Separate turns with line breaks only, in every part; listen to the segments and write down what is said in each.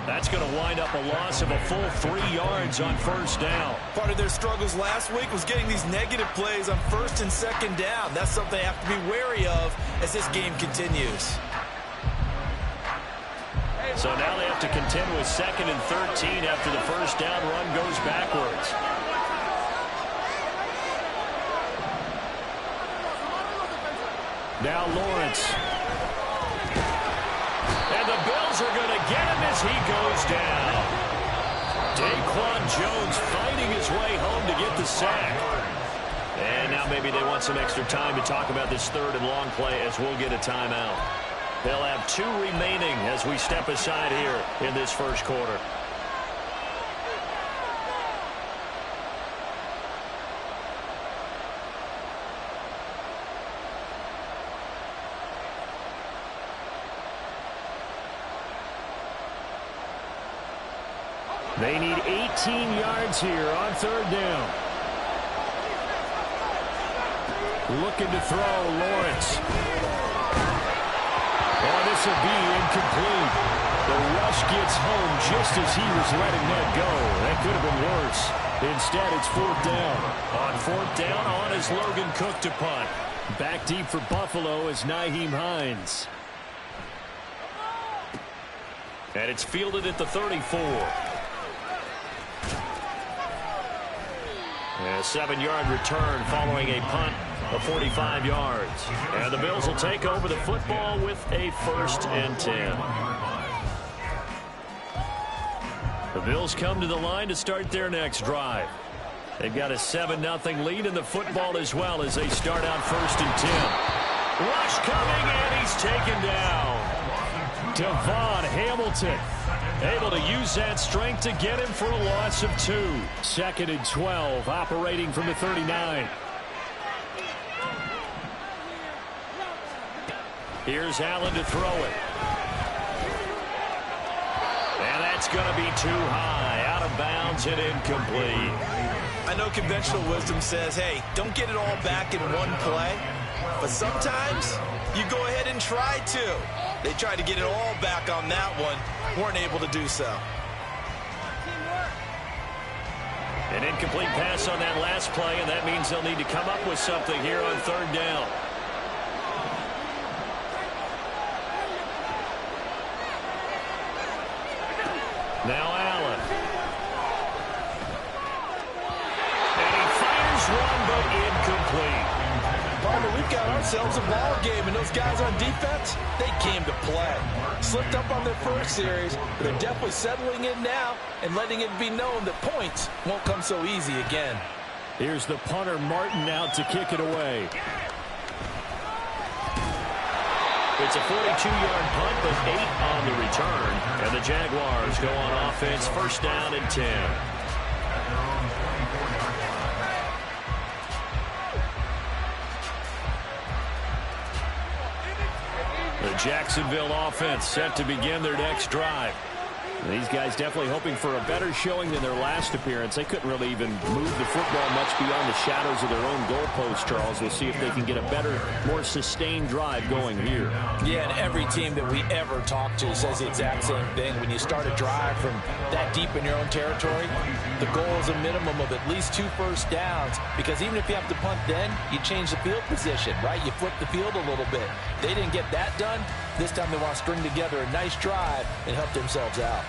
That's going to wind up a loss of a full 3 yards on first down.
Part of their struggles last week was getting these negative plays on first and second down. That's something they have to be wary of as this game continues.
So now they have to contend with 2nd and 13 after the first down run goes backwards. Now Lawrence. And the Bills are going to get him as he goes down. Daquan Jones fighting his way home to get the sack. And now maybe they want some extra time to talk about this 3rd and long play as we'll get a timeout. They'll have 2 remaining as we step aside here in this first quarter. They need 18 yards here on 3rd down. Looking to throw, Lawrence. Oh, this will be incomplete. The rush gets home just as he was letting that go. That could have been worse. Instead, it's 4th down. On 4th down, on is Logan Cook to punt. Back deep for Buffalo is Nyheim Hines. And it's fielded at the 34. A 7-yard return following a punt of 45 yards. And the Bills will take over the football with a 1st and 10. The Bills come to the line to start their next drive. They've got a 7-0 lead in the football as well as they start out 1st and 10. Rush coming, and he's taken down. Devon Hamilton able to use that strength to get him for a loss of 2. 2nd and 12, operating from the 39. Here's Allen to throw it. And that's going to be too high, out of bounds and incomplete.
I know conventional wisdom says, hey, don't get it all back in one play. But sometimes you go ahead and try to. They tried to get it all back on that one. Weren't able to do so.
An incomplete pass on that last play, and that means they'll need to come up with something here on 3rd down. Now Allen. And he fires one, but incomplete.
Partner, we've got ourselves a ball game, and those guys on defense, they came to play. Slipped up on their first series, but they're definitely settling in now and letting it be known that points won't come so easy again.
Here's the punter, Martin, out to kick it away. It's a 42-yard punt, but 8 on the return. And the Jaguars go on offense, 1st down and 10. The Jacksonville offense set to begin their next drive. These guys definitely hoping for a better showing than their last appearance. They couldn't really even move the football much beyond the shadows of their own goalpost, Charles. We'll see if they can get a better, more sustained drive going here.
Yeah, and every team that we ever talk to says the exact same thing. When you start a drive from that deep in your own territory, the goal is a minimum of at least 2 first downs, because even if you have to punt then, you change the field position, right? You flip the field a little bit. They didn't get that done. This time they want to string together a nice drive and help themselves out.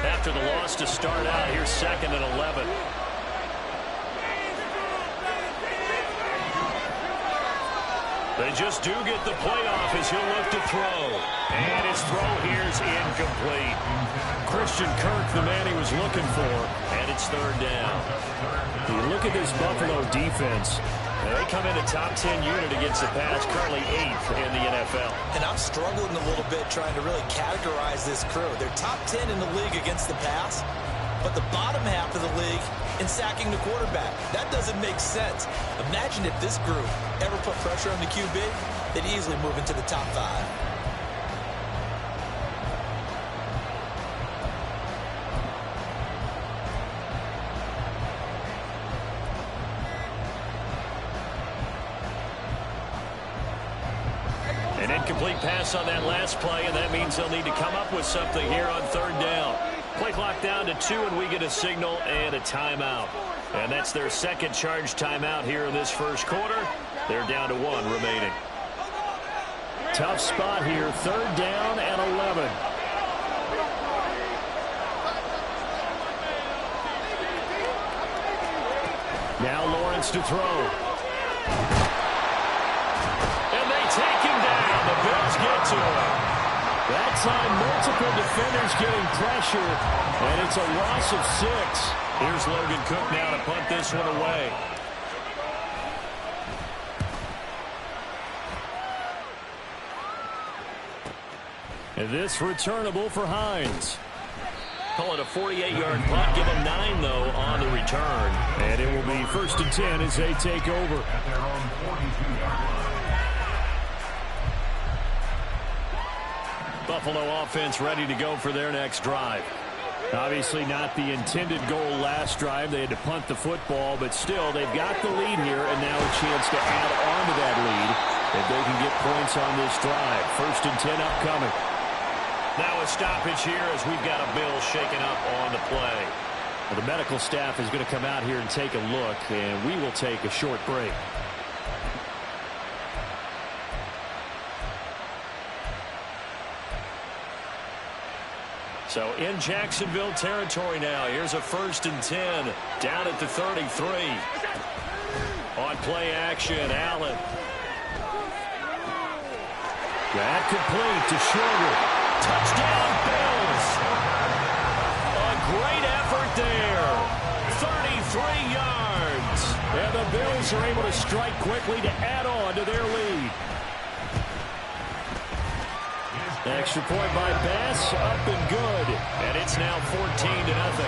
After the loss to start out, here's 2nd and 11. They just do get the playoff as he'll look to throw. And his throw here's incomplete. Christian Kirk, the man he was looking for, and it's 3rd down. You look at this Buffalo defense. They come in a top 10 unit against the pass, currently 8th in the NFL.
And I'm struggling a little bit trying to really categorize this crew. They're top 10 in the league against the pass, but the bottom half of the league in sacking the quarterback. That doesn't make sense. Imagine if this group ever put pressure on the QB, they'd easily move into the top 5.
An incomplete pass on that last play, and that means they'll need to come up with something here on third down. Play clock down to 2, and we get a signal and a timeout. And that's their second charge timeout here in this first quarter. They're down to 1 remaining. Tough spot here, third down and 11. Now Lawrence to throw. And they take him down. The Bills get to him. That time, multiple defenders getting pressure, and it's a loss of 6. Here's Logan Cook now to punt this one away. And this returnable for Hines. Call it a 48-yard punt. Give them 9, though, on the return. And it will be 1st and 10 as they take over. Buffalo offense ready to go for their next drive. Obviously not the intended goal last drive. They had to punt the football, but still they've got the lead here and now a chance to add on to that lead if they can get points on this drive. 1st and 10 upcoming. Now a stoppage here as we've got a Bill shaken up on the play. Well, the medical staff is going to come out here and take a look, and we will take a short break. So in Jacksonville territory now. Here's a 1st and 10 down at the 33. On play action, Allen. That complete to Sugar. Touchdown Bills. A great effort there. 33 yards. And the Bills are able to strike quickly to add on to their lead. Extra point by Bass, up and good. And it's now 14-0.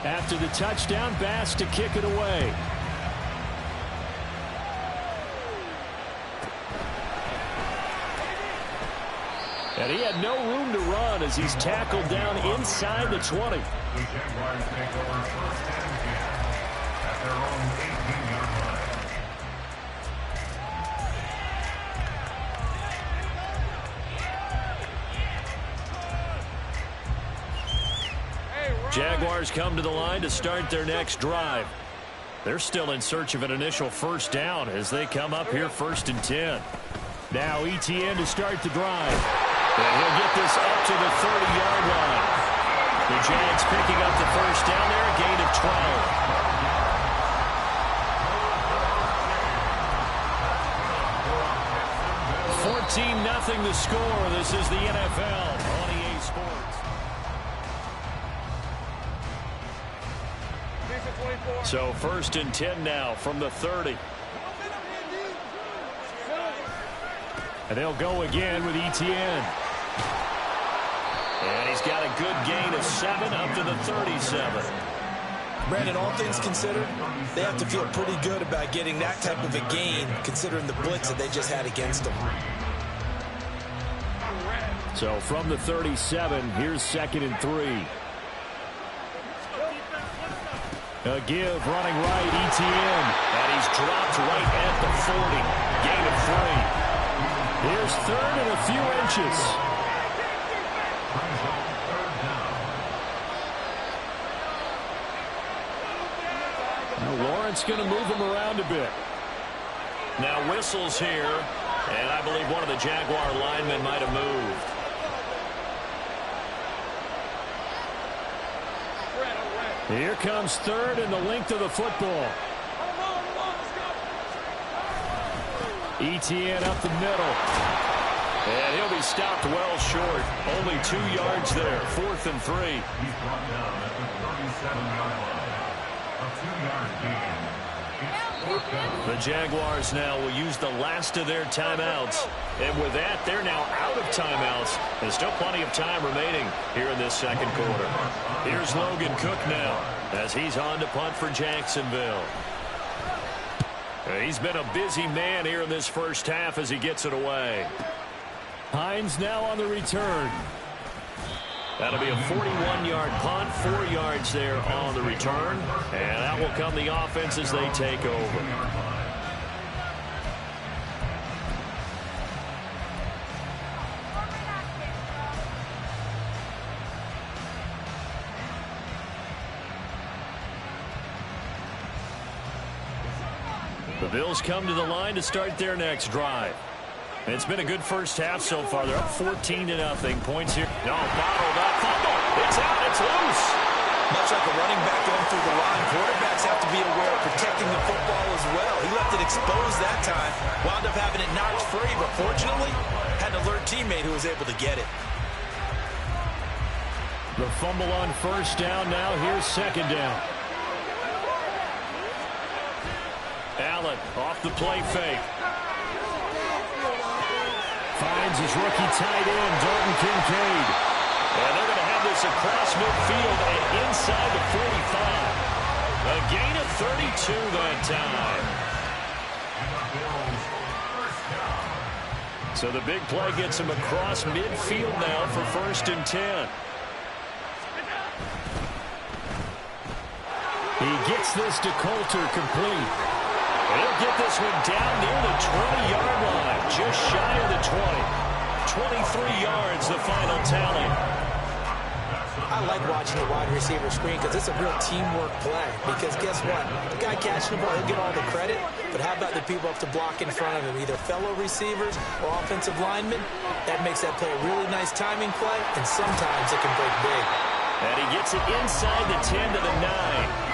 After the touchdown, Bass to kick it away. And he had no room to run as he's tackled down inside the 20. Jaguars come to the line to start their next drive. They're still in search of an initial first down as they come up here 1st and 10. Now Etienne to start the drive. And he'll get this up to the 30-yard line. The Jags picking up the first down there, a gain of 12. 14-0 the score. This is the NFL on EA Sports. So 1st and 10 now from the 30. And they'll go again with Etienne. And he's got a good gain of 7 up to the 37.
Brandon, all things considered, they have to feel pretty good about getting that type of a gain considering the blitz that they just had against them.
So from the 37, here's 2nd and 3. A give running right, Etienne. And he's dropped right at the 40. Gain of 3. Here's 3rd and a few inches. Now Lawrence going to move him around a bit. Now whistles here. And I believe one of the Jaguar linemen might have moved. Here comes 3rd and the length of the football. Etienne up the middle. And he'll be stopped well short. Only 2 yards there. 4th and 3.
He's brought down at the 37-yard line. A 2-yard gain.
The Jaguars now will use the last of their timeouts. And with that, they're now out of timeouts. There's still plenty of time remaining here in this second quarter. Here's Logan Cook now as he's on to punt for Jacksonville. He's been a busy man here in this first half as he gets it away. Hines now on the return. That'll be a 41-yard punt, 4 yards there on the return. And that will come the offense as they take over. The Bills come to the line to start their next drive. It's been a good first half so far. They're up 14-0. Points here. No, bottled up. Fumble. It's out. It's loose.
Much like a running back going through the line, quarterbacks have to be aware of protecting the football as well. He left it exposed that time. Wound up having it knocked free, but fortunately, had an alert teammate who was able to get it.
The fumble on first down. Now here's second down. Allen off the play fake. Finds his rookie tight end, Dalton Kincaid. And they're going to have this across midfield and inside the 45. A gain of 32 that time. So the big play gets him across midfield now for 1st and 10. He gets this to Coulter complete. He'll get this one down near the 20-yard line, just shy of the 20. 23 yards, the final tally.
I like watching the wide receiver screen because it's a real teamwork play. Because guess what? The guy catching the ball, he'll get all the credit. But how about the people up to block in front of him, either fellow receivers or offensive linemen? That makes that play a really nice timing play, and sometimes it can break big.
And he gets it inside the 10 to the 9.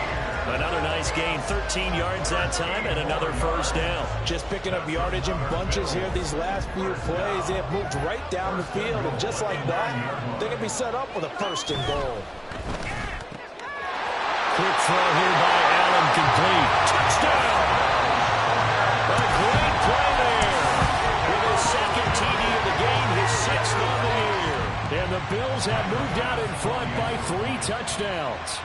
Another nice gain, 13 yards that time, and another first down.
Just picking up yardage in bunches here these last few plays. They have moved right down the field, and just like that, they're going to be set up with a 1st and goal.
Quick throw here by Allen, complete. Touchdown! A great play there. With his second TD of the game, his 6th on the year. And the Bills have moved out in front by 3 touchdowns.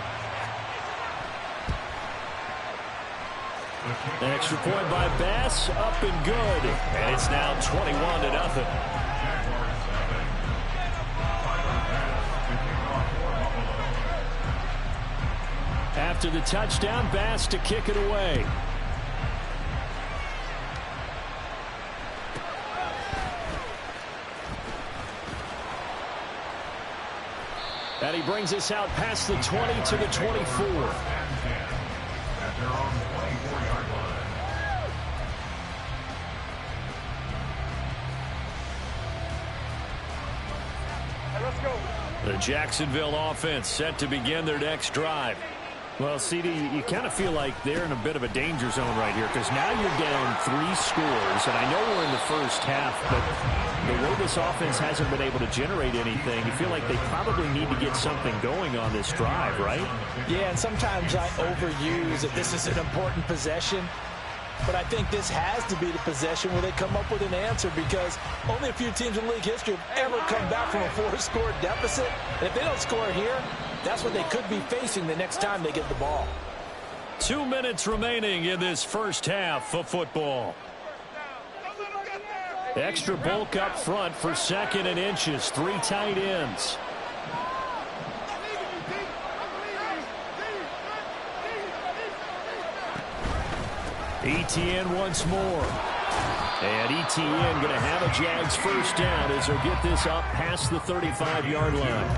An extra point by Bass, up and good. And it's now 21-0. After the touchdown, Bass to kick it away. And he brings us out past the 20 to the 24. The Jacksonville offense set to begin their next drive. Well, CD, you kind of feel like they're in a bit of a danger zone right here because now you're down 3 scores, and I know we're in the first half, but the way this offense hasn't been able to generate anything, you feel like they probably need to get something going on this drive, right?
Yeah, and sometimes I overuse that this is an important possession. But I think this has to be the possession where they come up with an answer because only a few teams in league history have ever come back from a 4-score deficit. And if they don't score here, that's what they could be facing the next time they get the ball.
2 minutes remaining in this first half of football. Extra bulk up front for 2nd and inches. 3 tight ends. Etienne once more. And Etienne going to have a Jags first down as they'll get this up past the 35-yard line.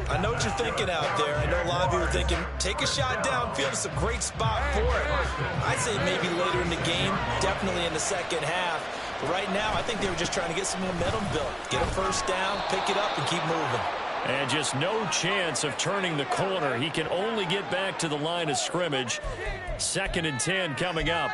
I know what you're thinking out there. I know a lot of you are thinking, take a shot downfield. It's a great spot for it. I'd say maybe later in the game, definitely in the second half. But right now, I think they were just trying to get some momentum built. Get a first down, pick it up, and keep moving.
And just no chance of turning the corner. He can only get back to the line of scrimmage. 2nd and 10 coming up.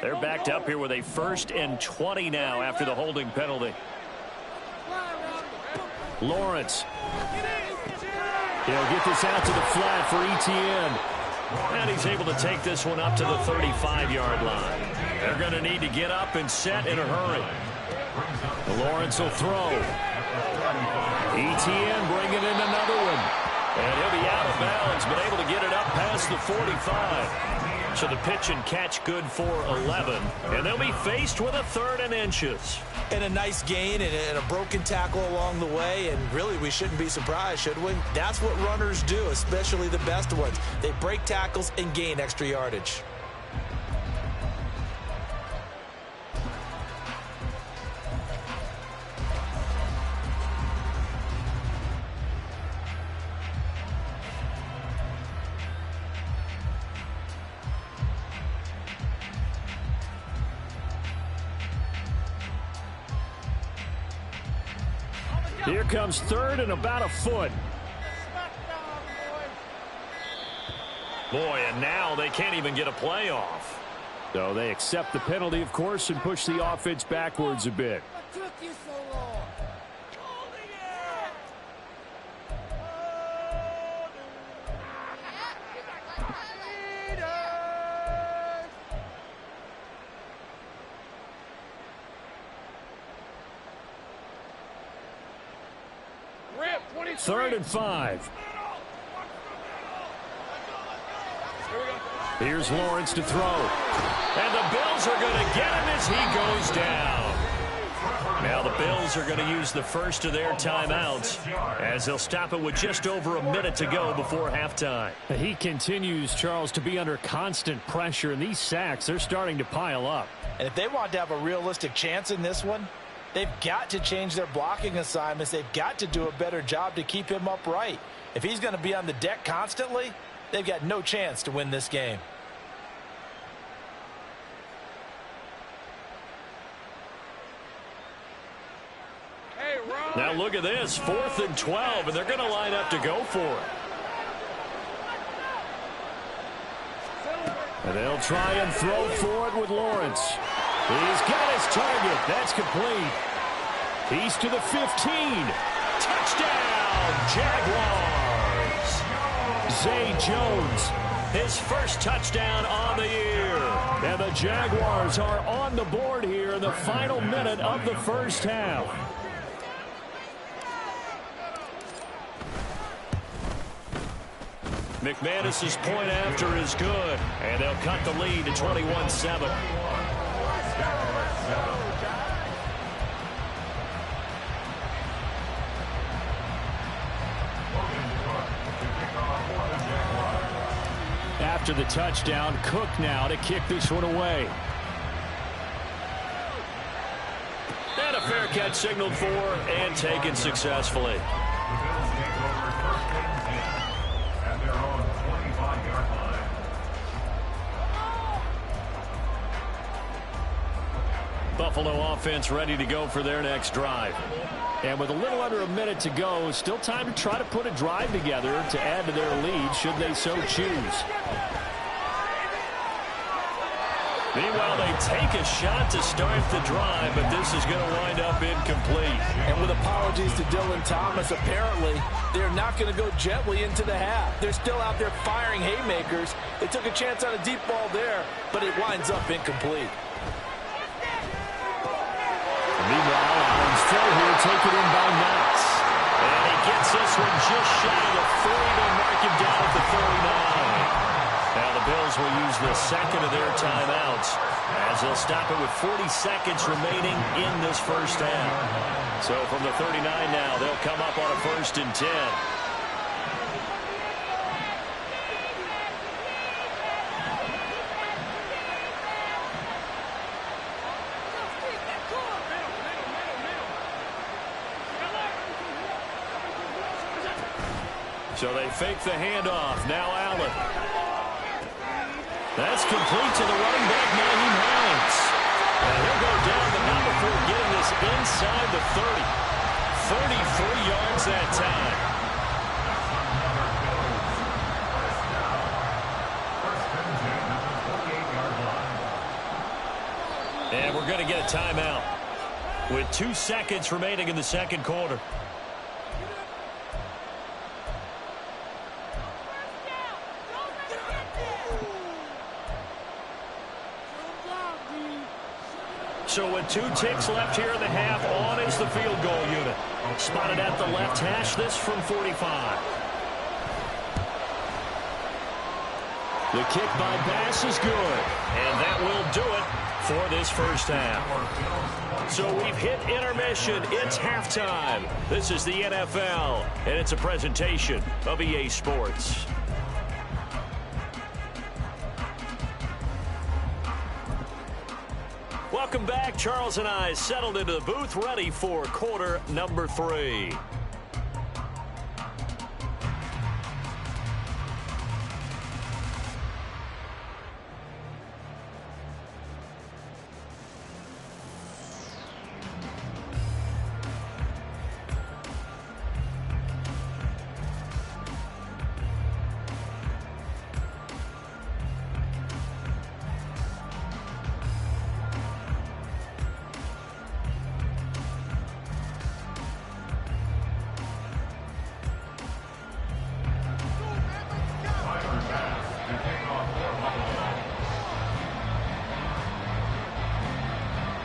They're backed up here with a 1st and 20 now after the holding penalty. Lawrence. He'll get this out to the flat for Etienne. And he's able to take this one up to the 35-yard line. They're going to need to get up and set in a hurry. Lawrence will throw. Etienne bringing in another one. And he'll be out of bounds, but able to get it up past the 45. So the pitch and catch good for 11. And they'll be faced with a 3rd and inches.
And a nice gain and a broken tackle along the way. And really, we shouldn't be surprised, should we? That's what runners do, especially the best ones. They break tackles and gain extra yardage.
Here comes 3rd and about a foot. Boy, and now they can't even get a play off. So they accept the penalty, of course, and push the offense backwards a bit.
What took you so long?
3rd and 5. Here's Lawrence to throw. And the Bills are going to get him as he goes down. Now the Bills are going to use the first of their timeouts as they'll stop it with just over a minute to go before halftime. He continues, Charles, to be under constant pressure, and these sacks, they're starting to pile up.
And if they want to have a realistic chance in this one, they've got to change their blocking assignments. They've got to do a better job to keep him upright. If he's going to be on the deck constantly, they've got no chance to win this game.
Now look at this, 4th and 12, and they're going to line up to go for it. And they'll try and throw for it with Lawrence. He's got his target. That's complete. He's to the 15. Touchdown, Jaguars. Zay Jones, his first touchdown on the year. And the Jaguars are on the board here in the final minute of the first half. McManus's point after is good, and they'll cut the lead to 21-7. After the touchdown, Cook now to kick this one away. And a fair catch signaled for and taken successfully. Buffalo offense ready to go for their next drive. And with a little under a minute to go, still time to try to put a drive together to add to their lead should they so choose. Meanwhile, they take a shot to start the drive, but this is going to wind up incomplete.
And with apologies to Dylan Thomas, apparently they're not going to go gently into the half. They're still out there firing haymakers. They took a chance on a deep ball there, but it winds up incomplete.
Meanwhile, Allen's throw here taken in by Knox. And he gets this one just shy of the 40 to mark him down at the 39. Now the Bills will use the second of their timeouts as they'll stop it with 40 seconds remaining in this first half. So from the 39 now, they'll come up on a 1st and 10. So they fake the handoff. Now Allen. That's complete to the running back, Naheem Hines. And he'll go down, but not before getting this inside the 30. 33 yards that time. And we're going to get a timeout with 2 seconds remaining in the second quarter. So with 2 ticks left here in the half, on is the field goal unit. Spotted at the left hash, this from 45. The kick by Bass is good, and that will do it for this first half. So we've hit intermission. It's halftime. This is the NFL, and it's a presentation of EA Sports. Welcome back. Charles and I settled into the booth, ready for quarter number 3.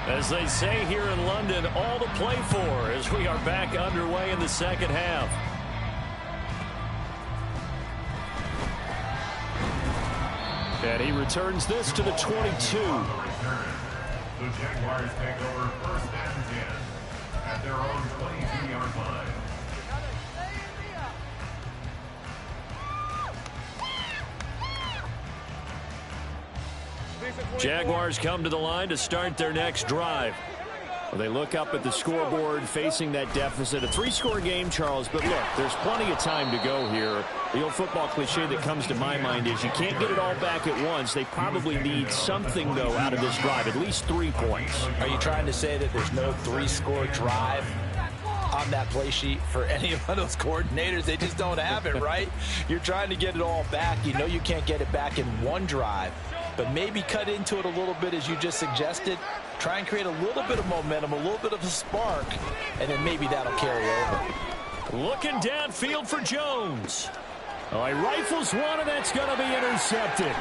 As they say here in London, all to play for as we are back underway in the second half. And he returns this to the 22.
The Jaguars take over first and 10 at their own 22-yard line.
Jaguars come to the line to start their next drive. Well, they look up at the scoreboard facing that deficit. A 3-score game, Charles, but look, there's plenty of time to go here. The old football cliche that comes to my mind is you can't get it all back at once. They probably need something, though, out of this drive, at least 3 points.
Are you trying to say that there's no 3-score drive on that play sheet for any of those coordinators? They just don't have it, right? You're trying to get it all back. You know you can't get it back in one drive, but maybe cut into it a little bit as you just suggested. Try and create a little bit of momentum, a little bit of a spark, and then maybe that'll carry over.
Looking downfield for Jones. Oh, he rifles one, and that's going to be intercepted.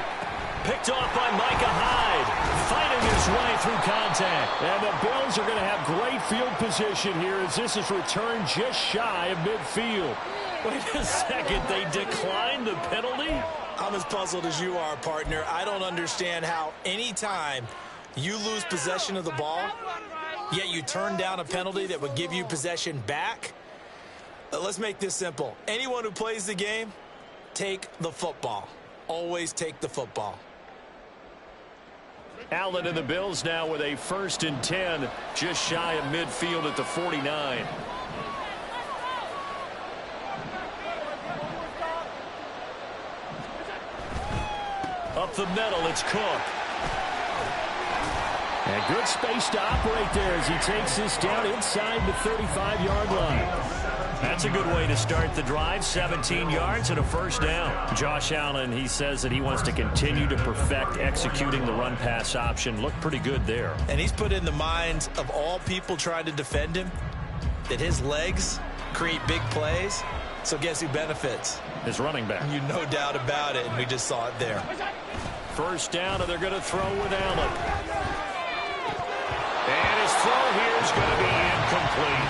Picked off by Micah Hyde, fighting his way through contact. And the Bills are going to have great field position here as this is returned just shy of midfield. Wait a second, they declined the penalty?
I'm as puzzled as you are, partner. I don't understand how any time you lose possession of the ball, yet you turn down a penalty that would give you possession back. Let's make this simple. Anyone who plays the game, take the football. Always take the football.
Allen and the Bills now with a 1st and 10, just shy of midfield at the 49. Up the middle, it's Cook. And good space to operate there as he takes this down inside the 35-yard line. That's a good way to start the drive. 17 yards and a first down. Josh Allen, he says that he wants to continue to perfect executing the run-pass option. Looked pretty good there.
And he's put in the minds of all people trying to defend him that his legs create big plays. So guess who benefits?
His running back.
You no doubt about it, and we just saw it there.
First down, and they're going to throw with Allen. And his throw here is going to be incomplete.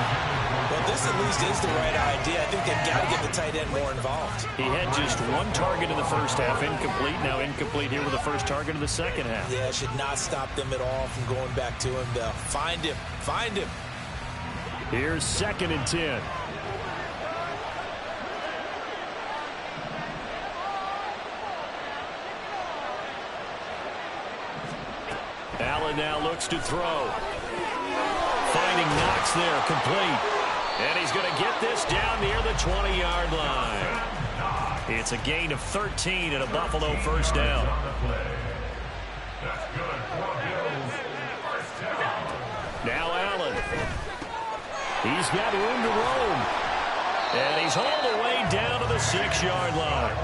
Well, this at least is the right idea. I think they've got to get the tight end more involved.
He had just 1 target in the first half, incomplete. Now incomplete here with the first target of the second half.
Yeah, it should not stop them at all from going back to him. They'll find him. Find him.
Here's 2nd and 10. Allen now looks to throw. Finding Knox there, complete. And he's going to get this down near the 20-yard line. It's a gain of 13 and a Buffalo first down. Now Allen. He's got room to roam. And he's all the way down to the 6-yard line.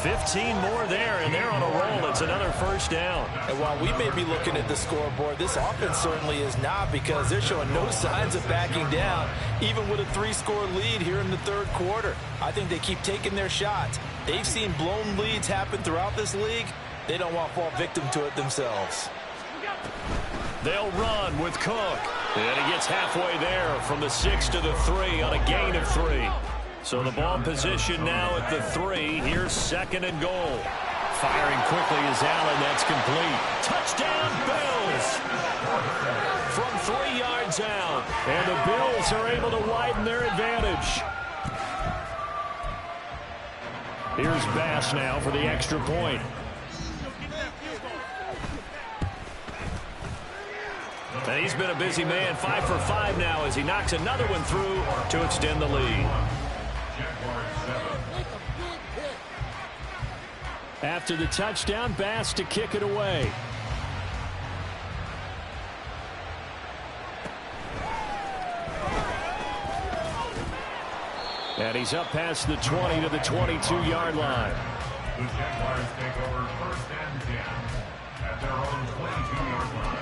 15 more there, and they're on a roll. It's another first down.
And while we may be looking at the scoreboard, this offense certainly is not, because they're showing no signs of backing down, even with a 3-score lead here in the third quarter. I think they keep taking their shots. They've seen blown leads happen throughout this league. They don't want to fall victim to it themselves.
They'll run with Cook. And he gets halfway there from the 6 to the 3 on a gain of 3. So the ball position now at the 3. Here's 2nd and goal. Firing quickly is Allen. That's complete. Touchdown, Bills! From 3 yards out. And the Bills are able to widen their advantage. Here's Bass now for the extra point. And he's been a busy man. 5 for 5 now as he knocks another one through to extend the lead. After the touchdown, Bass to kick it away. And he's up past the 20 to the 22-yard line.
The Jaguars take over 1st and 10 at their own 22-yard line.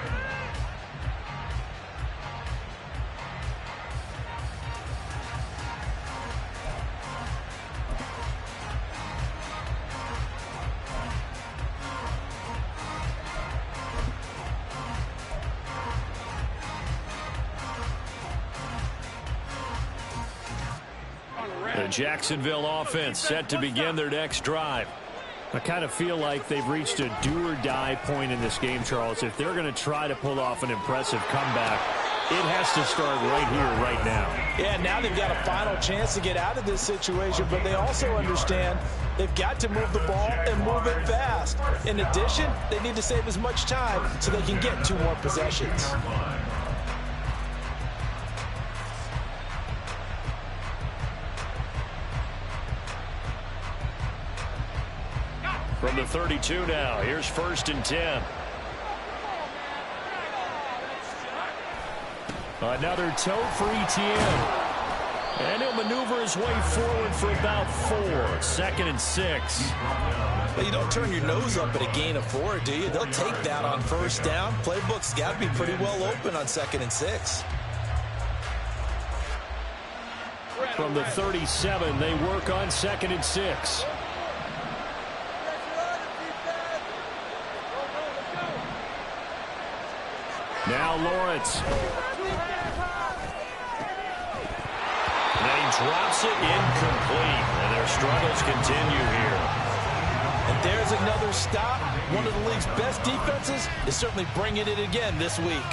The Jacksonville offense set to begin their next drive. I kind of feel like they've reached a do-or-die point in this game, Charles. If they're going to try to pull off an impressive comeback, it has to start right here, right now.
Yeah, now they've got a final chance to get out of this situation, but they also understand they've got to move the ball and move it fast. In addition, they need to save as much time so they can get 2 more possessions.
From the 32 now, here's 1st and 10. Another tote for Etienne. And he'll maneuver his way forward for about 4. 2nd and 6.
Well, you don't turn your nose up at a gain of 4, do you? They'll take that on 1st down. Playbook's got to be pretty well open on 2nd and 6.
From the 37, they work on 2nd and 6. Now Lawrence. They drops it incomplete, and their struggles continue here.
And there's another stop. One of the league's best defenses is certainly bringing it again this week.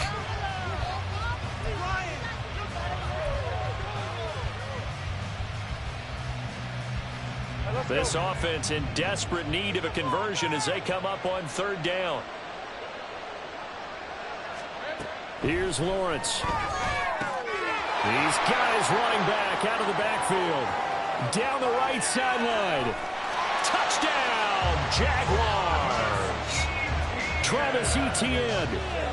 This offense in desperate need of a conversion as they come up on 3rd down. Here's Lawrence. He's got his running back out of the backfield. Down the right sideline. Touchdown, Jaguars. Travis Etienne,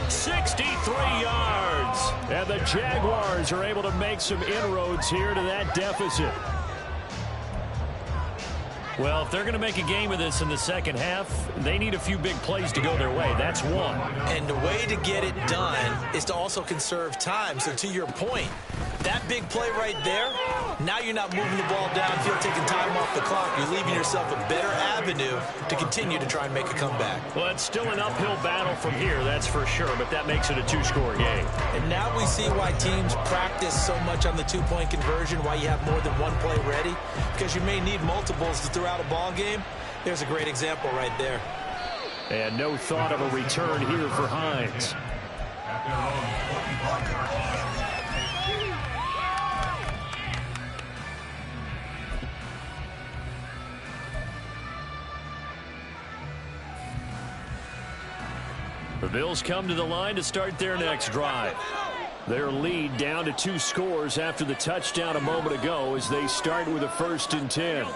63 yards. And the Jaguars are able to make some inroads here to that deficit. Well, if they're going to make a game of this in the second half, they need a few big plays to go their way. That's one.
And the way to get it done is to also conserve time. So to your point, that big play right there, now you're not moving the ball downfield, taking time off the clock. You're leaving yourself a better avenue to continue to try and make a comeback.
Well, it's still an uphill battle from here, that's for sure, but that makes it a 2-score game.
And now we see why teams practice so much on the 2-point conversion, why you have more than one play ready, because you may need multiples to throw out a ball game. There's a great example right there.
And no thought of a return here for Hines.
At their own 25-yard line.
The Bills come to the line to start their next drive. Their lead down to 2 scores after the touchdown a moment ago as they start with a 1st and 10.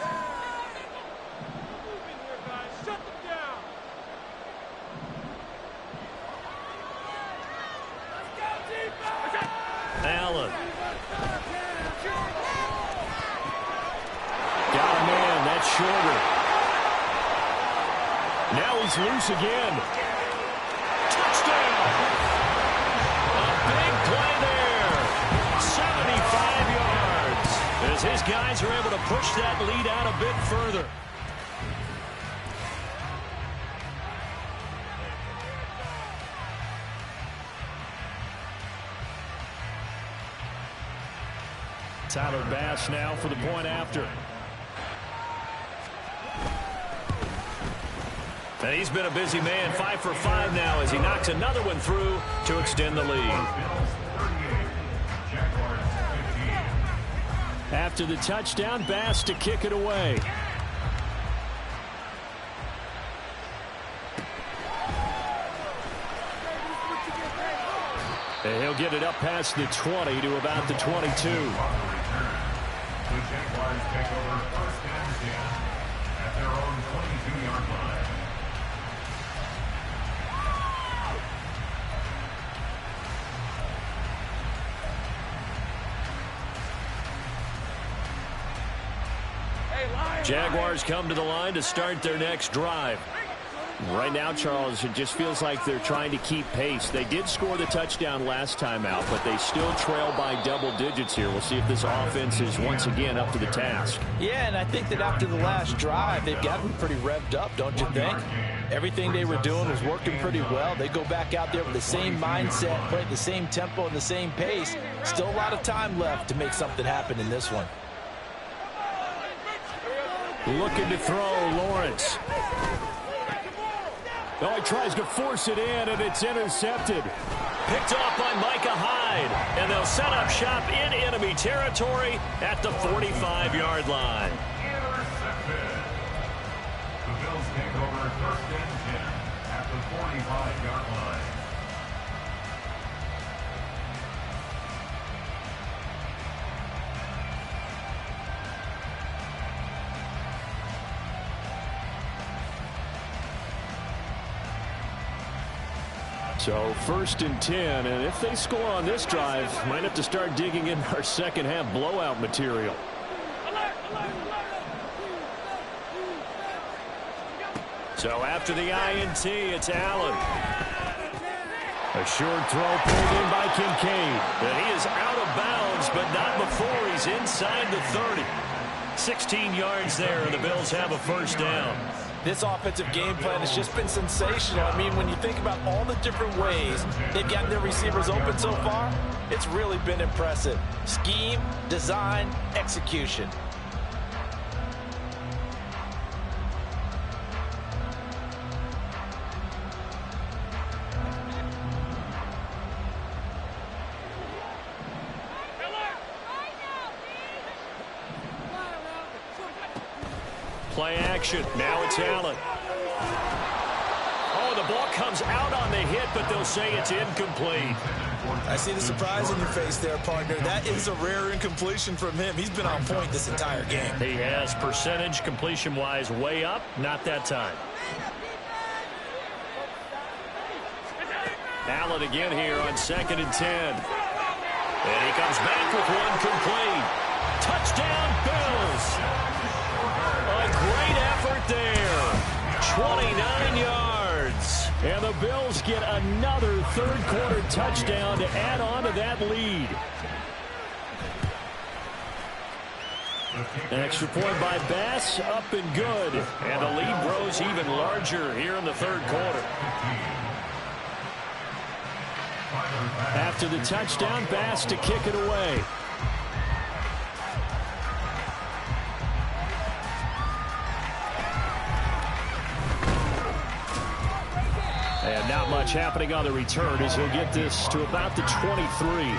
Allen. Got a man, that's shorter. Now he's loose again. Touchdown! A big play there. 75 yards. As his guys are able to push that lead out a bit further. Tyler Bass now for the point after. And he's been a busy man, 5 for 5 now as he knocks another one through to extend the lead. After the touchdown, Bass to kick it away. And he'll get it up past the 20 to about the 22.
The Jaguars take over first and 10 at their own 22-yard line.
Jaguars come to the line to start their next drive. Right now, Charles, it just feels like they're trying to keep pace. They did score the touchdown last time out, but they still trail by double digits here. We'll see if this offense is once again up to the task.
Yeah, and I think that after the last drive, they've gotten pretty revved up, don't you think? Everything they were doing was working pretty well. They go back out there with the same mindset, play at the same tempo and the same pace. Still a lot of time left to make something happen in this one.
Looking to throw, Lawrence. Oh, he tries to force it in, and it's intercepted. Picked off by Micah Hyde, and they'll set up shop in enemy territory at the 45-yard line.
Intercepted. The Bills take over first and 10 at the 45-yard line.
So first and 10, and if they score on this drive, might have to start digging in our second half blowout material. So after the INT, it's Allen. A short throw pulled in by Kincaid. And he is out of bounds, but not before he's inside the 30. 16 yards there, and the Bills have a first down.
This offensive game plan has just been sensational. I mean, when you think about all the different ways they've gotten their receivers open so far, it's really been impressive. Scheme, design, execution.
Play action. Now it's Allen. Oh, the ball comes out on the hit, but they'll say it's incomplete.
I see the surprise in your face there, partner. That is a rare incompletion from him. He's been on point this entire game.
He has percentage completion-wise way up. Not that time. Allen again here on 2nd and 10. And he comes back with one complete. Touchdown, Bills. A great effort there. 29 yards. And the Bills get another third-quarter touchdown to add on to that lead. An extra point by Bass, up and good. And the lead grows even larger here in the third quarter. After the touchdown, Bass to kick it away. And not much happening on the return as he'll get this to about the 23.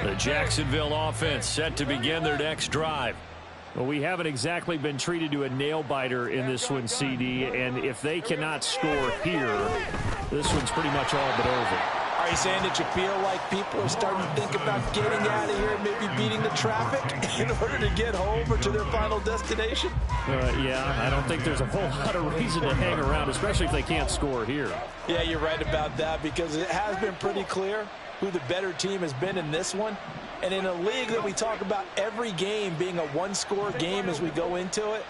The Jacksonville offense set to begin their next drive. Well, we haven't exactly been treated to a nail-biter in this one, CD, and if they cannot score here, this one's pretty much all but over.
I Are you saying that you feel like people are starting to think about getting out of here, maybe beating the traffic in order to get home or to their final destination?
Yeah, I don't think there's a whole lot of reason to hang around, especially if they can't score here.
Yeah, you're right about that, because it has been pretty clear who the better team has been in this one. And in a league that we talk about every game being a one-score game as we go into it,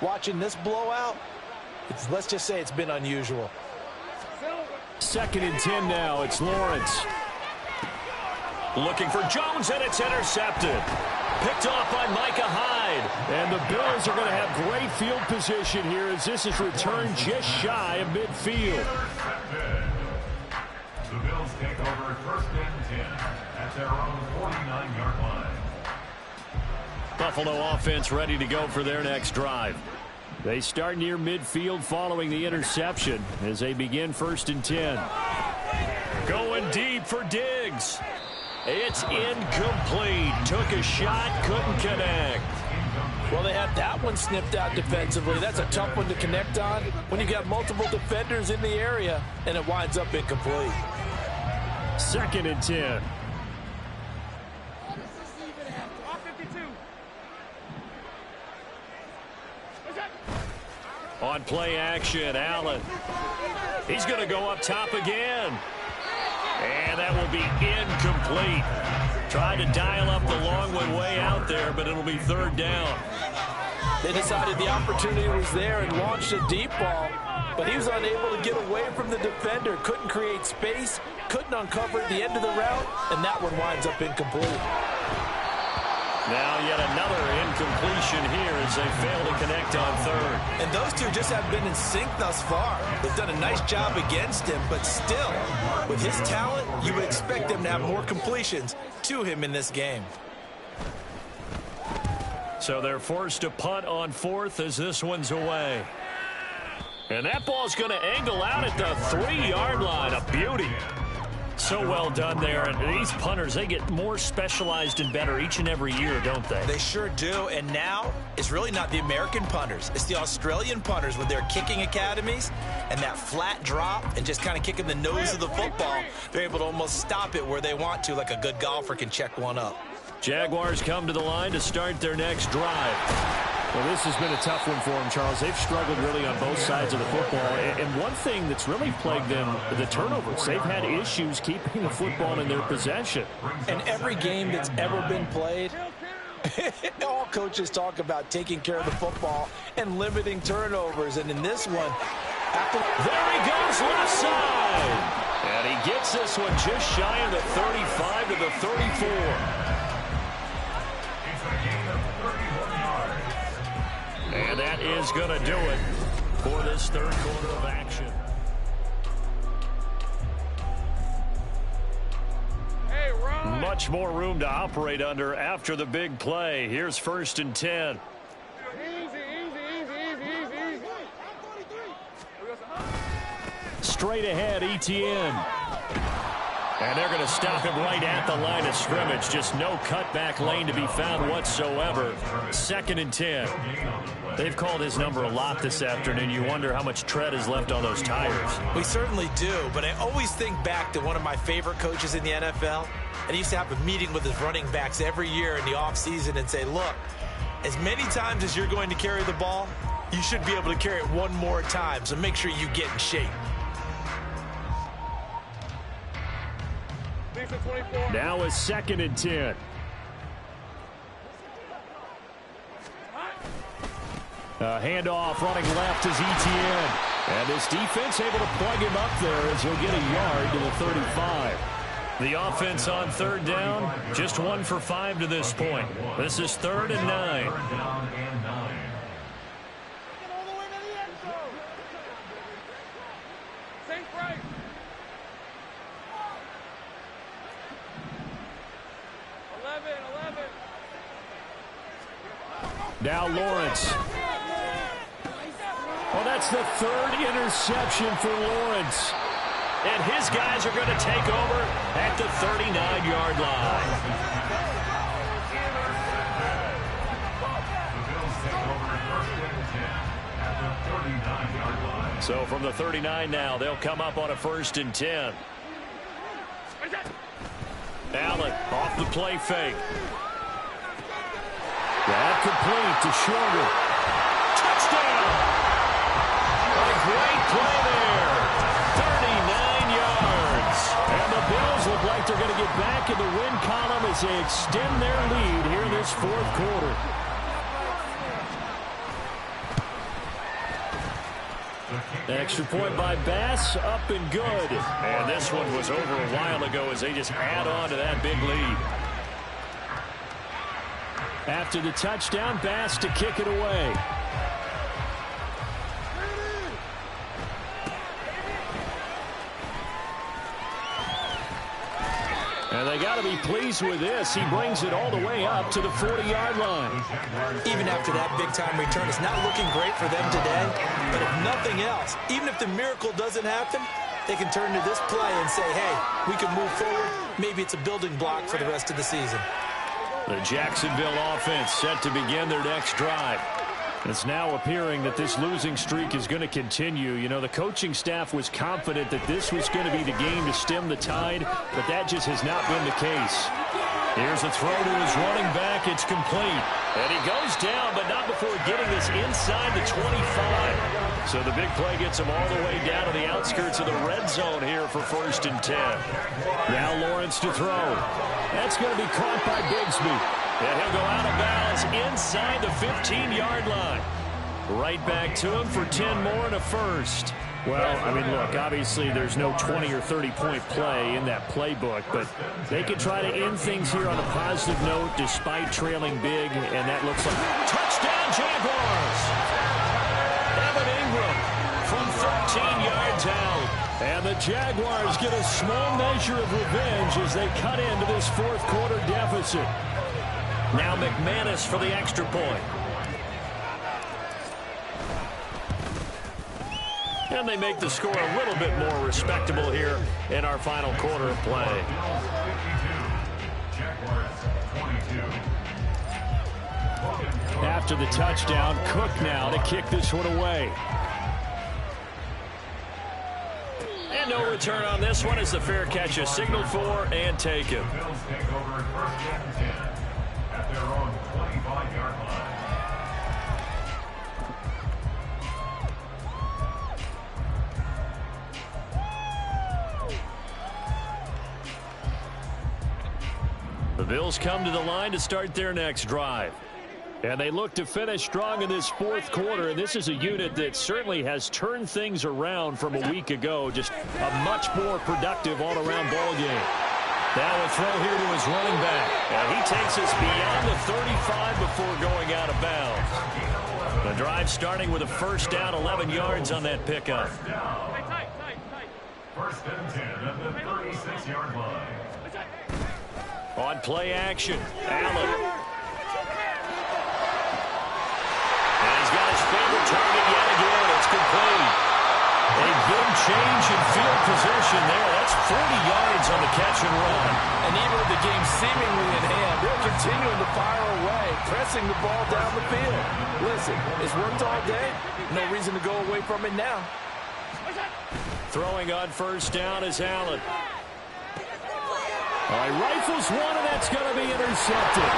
watching this blowout, let's just say it's been unusual.
2nd and 10 now. It's Lawrence. Looking for Jones, and it's intercepted. Picked off by Micah Hyde. And the Bills are going to have great field position here as this is returned just shy of midfield.
The Bills take over 1st and 10 at their own 49-yard line.
Buffalo offense ready to go for their next drive. They start near midfield following the interception as they begin 1st and 10. Going deep for Diggs. It's incomplete. Took a shot, couldn't connect.
Well, they had that one snipped out defensively. That's a tough one to connect on when you got multiple defenders in the area, and it winds up incomplete.
2nd and 10. On play action, Allen. He's going to go up top again. And that will be incomplete. Tried to dial up the long one way out there, but it'll be 3rd down.
They decided the opportunity was there and launched a deep ball, but he was unable to get away from the defender. Couldn't create space, couldn't uncover at the end of the route, and that one winds up incomplete.
Now yet another incompletion here as they fail to connect on 3rd.
And those two just have been in sync thus far. They've done a nice job against him, but still, with his talent, you would expect him to have more completions to him in this game.
So they're forced to punt on 4th as this one's away. And that ball's going to angle out at the 3-yard line. A beauty. So well done there. And these punters, they get more specialized and better each and every year, don't they?
They sure do. And now it's really not the American punters. It's the Australian punters with their kicking academies and that flat drop and just kind of kicking the nose of the football. They're able to almost stop it where they want to, like a good golfer can check one up.
Jaguars come to the line to start their next drive. Well, this has been a tough one for them, Charles. They've struggled really on both sides of the football. And one thing that's really plagued them, the turnovers. They've had issues keeping the football in their possession.
And every game that's ever been played, all coaches talk about taking care of the football and limiting turnovers. And in this one,
there he goes left side. And he gets this one just shy of the 35 to the 34. And that is going to do it for this 3rd quarter of action.
Hey, Ron.
Much more room to operate under after the big play. Here's 1st and 10. Straight ahead, Etienne. And they're going to stop him right at the line of scrimmage. Just no cutback lane to be found whatsoever. 2nd and 10. They've called his number a lot this afternoon. You wonder how much tread is left on those tires.
We certainly do, but I always think back to one of my favorite coaches in the NFL. And he used to have a meeting with his running backs every year in the offseason and say, look, as many times as you're going to carry the ball, you should be able to carry it one more time, so make sure you get in shape.
Now a 2nd and 10. Handoff running left is Etienne. And this defense able to plug him up there as he'll get a yard to the 35. The offense on 3rd down, just 1 for 5 to this point. This is 3rd and 9. Now Lawrence. Well, that's the 3rd interception for Lawrence. And his guys are going to take over at the 39-yard line. So from the 39 now, they'll come up on a 1st and 10. Allen off the play fake. That complete to Shorter. Touchdown! A great play there. 39 yards. And the Bills look like they're going to get back in the win column as they extend their lead here in this fourth quarter. Extra point by Bass, up and good. And this one was over a while ago as they just add on to that big lead. After the touchdown, Bass to kick it away. And they got to be pleased with this. He brings it all the way up to the 40-yard line.
Even after that big-time return, it's not looking great for them today. But if nothing else, even if the miracle doesn't happen, they can turn to this play and say, hey, we can move forward. Maybe it's a building block for the rest of the season.
The Jacksonville offense set to begin their next drive. It's now appearing that this losing streak is going to continue. You know, the coaching staff was confident that this was going to be the game to stem the tide, but that just has not been the case. Here's a throw to his running back. It's complete. And he goes down, but not before getting this inside the 25. So the big play gets him all the way down to the outskirts of the red zone here for 1st and 10. Now Lawrence to throw. That's going to be caught by Bigsby. And he'll go out of bounds inside the 15-yard line. Right back to him for 10 more and a first. Well, I mean, look, obviously there's no 20 or 30-point play in that playbook, but they could try to end things here on a positive note despite trailing big, and that looks like touchdown Jaguars. Evan Ingram from 13 yards out. And the Jaguars get a small measure of revenge as they cut into this fourth quarter deficit. Now McManus for the extra point. And they make the score a little bit more respectable here in our final quarter of play. After the touchdown, Cook now to kick this one away. And no return on this one as the fair catch is signaled for and taken.
At their own 25-yard line.
The Bills come to the line to start their next drive. And they look to finish strong in this fourth quarter. And this is a unit that certainly has turned things around from a week ago. Just a much more productive all-around ball game. Now a throw here to his running back. And he takes us beyond the 35 before going out of bounds. The drive starting with a first down, 11 yards on that pickup.
First and 10 at the 36-yard line.
On play action, Allen. And he's got his favorite target yet again. It's complete. A good change in field position there. That's 40 yards on the catch and run.
And even with the game seemingly in hand, they're continuing to fire away, pressing the ball down the field. Listen, it's worked all day. No reason to go away from it now.
Throwing on first down is Allen. All right, rifles one, and that's going to be intercepted.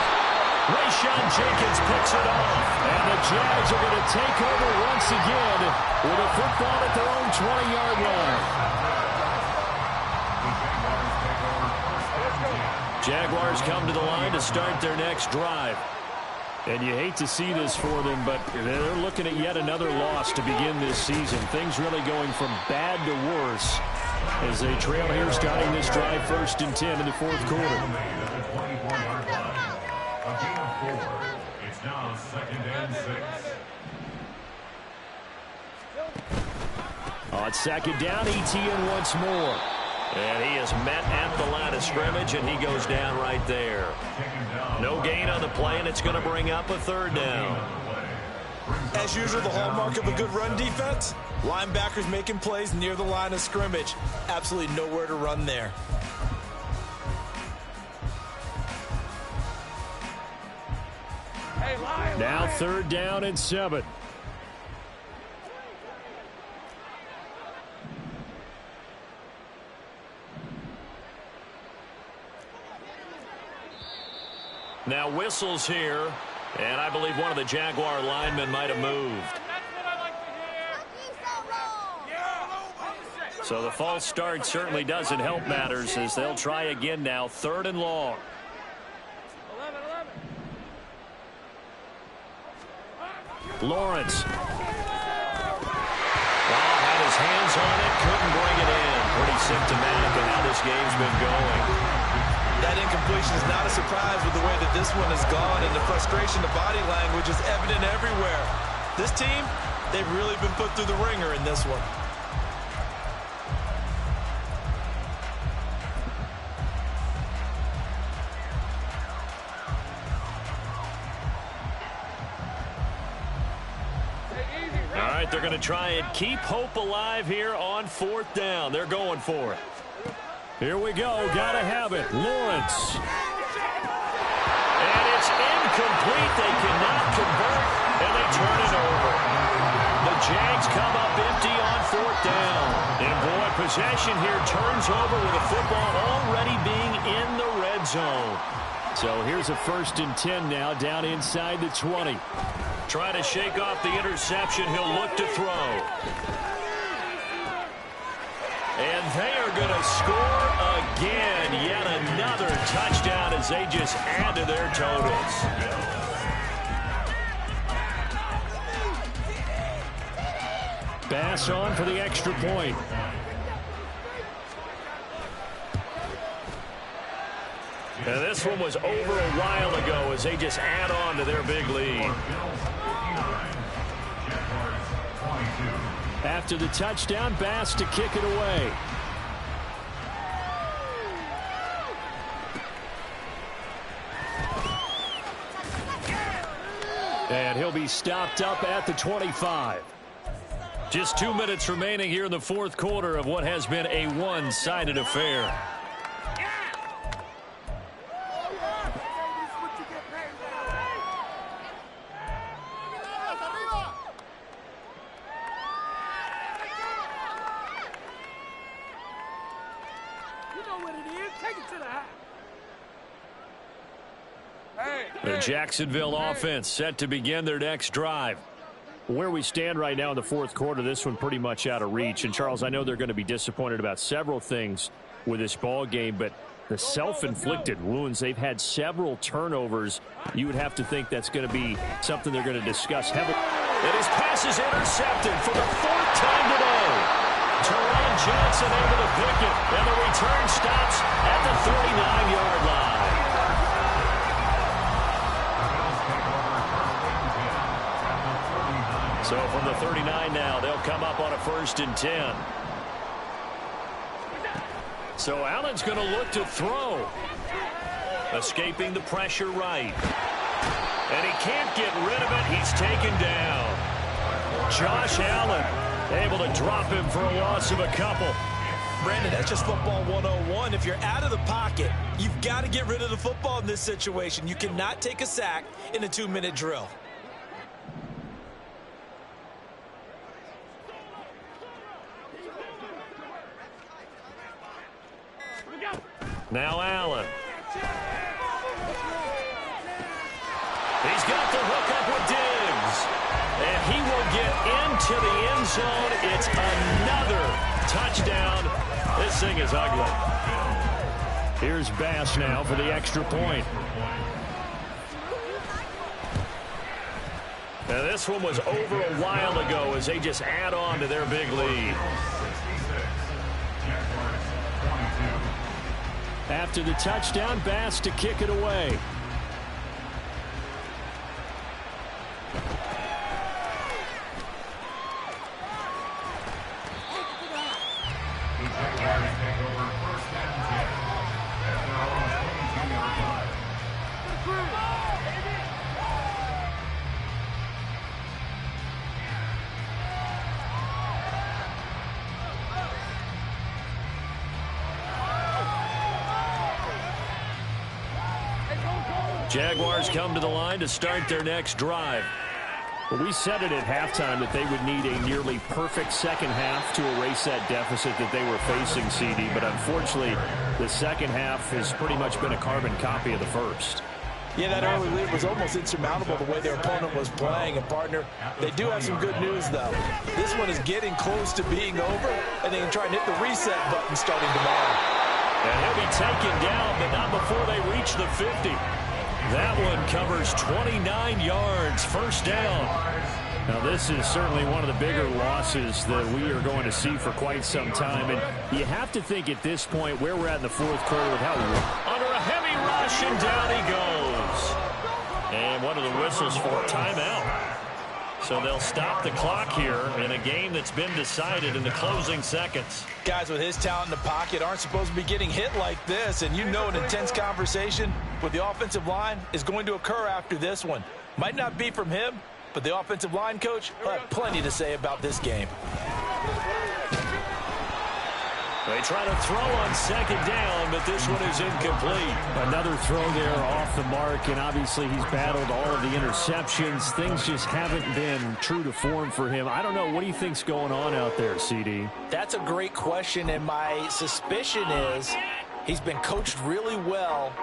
Rayshon Jenkins picks it off. And the Jags are going to take over once again with a football at their own 20-yard line. Jaguars come to the line to start their next drive. And you hate to see this for them, but they're looking at yet another loss to begin this season. Things really going from bad to worse as they trail here starting this drive 1st and 10 in the fourth quarter.
It's now 2nd and 6.
On second down, Etienne once more. And he is met at the line of scrimmage, and he goes down right there. No gain on the play, and it's going to bring up a third down.
As usual, the hallmark of a good run defense, linebackers making plays near the line of scrimmage. Absolutely nowhere to run there.
Now 3rd down and 7. Now whistles here, and I believe one of the Jaguar linemen might have moved. So the false start certainly doesn't help matters as they'll try again now, 3rd and long. Lawrence. Had his hands on it, couldn't bring it in. Pretty symptomatic of how this game's been going.
That incompletion is not a surprise with the way that this one has gone, and the frustration, the body language is evident everywhere. This team, they've really been put through the ringer in this one.
All right, they're going to try and keep hope alive here on 4th down. They're going for it. Here we go. Got to have it. Lawrence. And it's incomplete. They cannot convert, and they turn it over. The Jags come up empty on 4th down. And boy, possession here turns over with the football already being in the red zone. So here's a 1st and 10 now down inside the 20. Try to shake off the interception. He'll look to throw. And they are going to score again. Yet another touchdown as they just add to their totals. Bass on for the extra point. And this one was over a while ago as they just add on to their big lead. After the touchdown, Bass to kick it away. And he'll be stopped up at the 25. Just 2 minutes remaining here in the 4th quarter of what has been a one-sided affair. The Jacksonville offense set to begin their next drive. Where we stand right now in the 4th quarter, this one pretty much out of reach. And, Charles, I know they're going to be disappointed about several things with this ball game, but the self-inflicted wounds, they've had several turnovers. You would have to think that's going to be something they're going to discuss heavily. And his pass is intercepted for the 4th time today. Teron Johnson able to pick it, and the return stops at the 39-yard line. So from the 39 now, they'll come up on a 1st and 10. So Allen's going to look to throw. Escaping the pressure right. And he can't get rid of it. He's taken down. Josh Allen able to drop him for a loss of a couple.
Brandon, that's just football 101. If you're out of the pocket, you've got to get rid of the football in this situation. You cannot take a sack in a 2-minute drill.
Now Allen. He's got the hook up with Diggs. And he will get into the end zone. It's another touchdown. This thing is ugly. Here's Bass now for the extra point. Now this one was over a while ago as they just add on to their big lead. After the touchdown, Bass to kick it away. Jaguars come to the line to start their next drive. Well, we said it at halftime that they would need a nearly perfect second half to erase that deficit that they were facing, CD. But unfortunately, the second half has pretty much been a carbon copy of the first.
Yeah, that early lead was almost insurmountable the way their opponent was playing. And, partner, they do have some good news, though. This one is getting close to being over, and they can try and hit the reset button starting tomorrow.
And he'll be taken down, but not before they reach the 50. That one covers 29 yards, first down. Now, this is certainly one of the bigger losses that we are going to see for quite some time. And you have to think at this point where we're at in the fourth quarter with how under a heavy rush, and down he goes. And one of the whistles for a timeout. So they'll stop the clock here in a game that's been decided in the closing seconds.
Guys with his talent in the pocket aren't supposed to be getting hit like this. And you know an intense conversation with the offensive line is going to occur after this one. Might not be from him, but the offensive line coach will have plenty to say about this game.
They try to throw on second down, but this one is incomplete. Another throw there off the mark, and obviously he's battled all of the interceptions. Things just haven't been true to form for him. I don't know. What do you think's going on out there, CD?
That's a great question, and my suspicion is he's been coached really well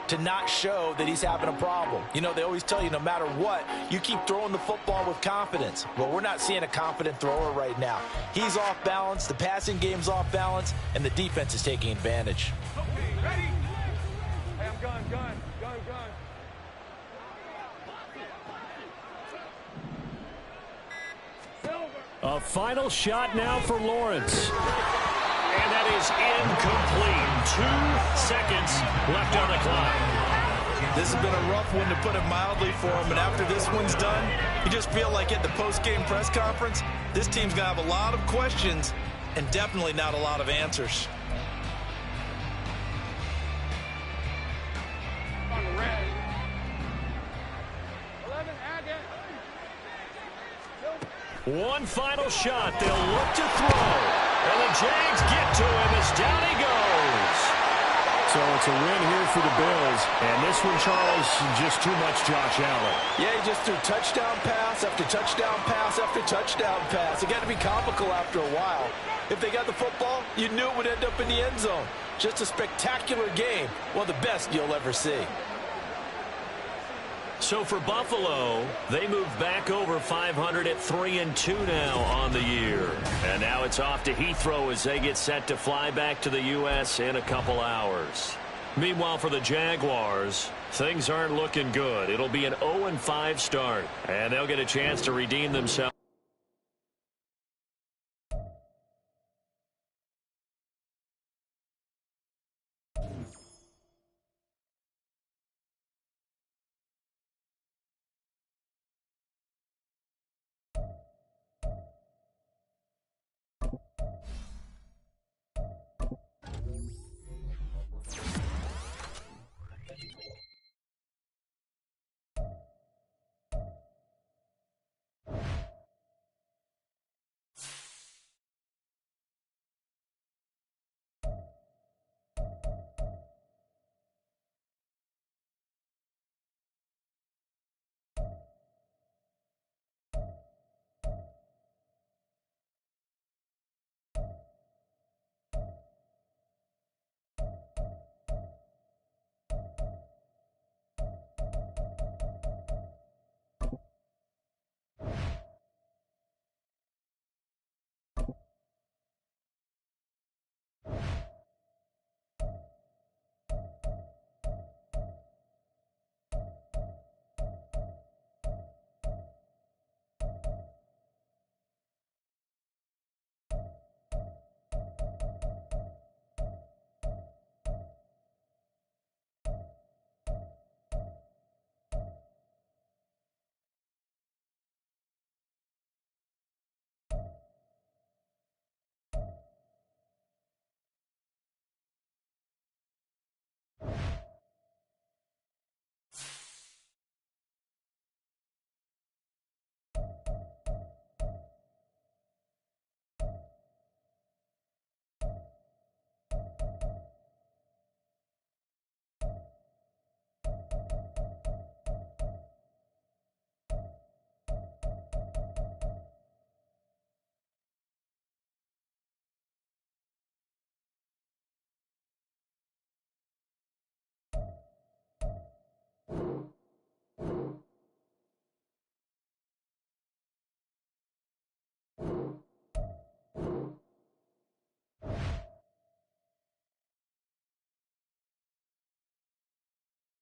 to not show that he's having a problem. You know, they always tell you no matter what, you keep throwing the football with confidence. Well, we're not seeing a confident thrower right now. He's off balance, the passing game's off balance, and the defense is taking advantage.
Okay, ready? Hey, I'm gun.
A final shot now for Lawrence. And that is incomplete. 2 seconds left on the clock.
This has been a rough one, to put it mildly, for him. And after this one's done, you just feel like at the post-game press conference, this team's going to have a lot of questions and definitely not a lot of answers.
On the red. 11, add it.
One final shot. They'll look to throw. And the Jags get to him as down he goes. So it's a win here for the Bills. And this one, Charles, just too much Josh Allen.
Yeah, he just threw touchdown pass after touchdown pass after touchdown pass. It got to be comical after a while. If they got the football, you knew it would end up in the end zone. Just a spectacular game. One of the best you'll ever see.
So for Buffalo, they move back over 500 at 3-2 now on the year. And now it's off to Heathrow as they get set to fly back to the U.S. in a couple hours. Meanwhile, for the Jaguars, things aren't looking good. It'll be an 0-5 start, and they'll get a chance to redeem themselves.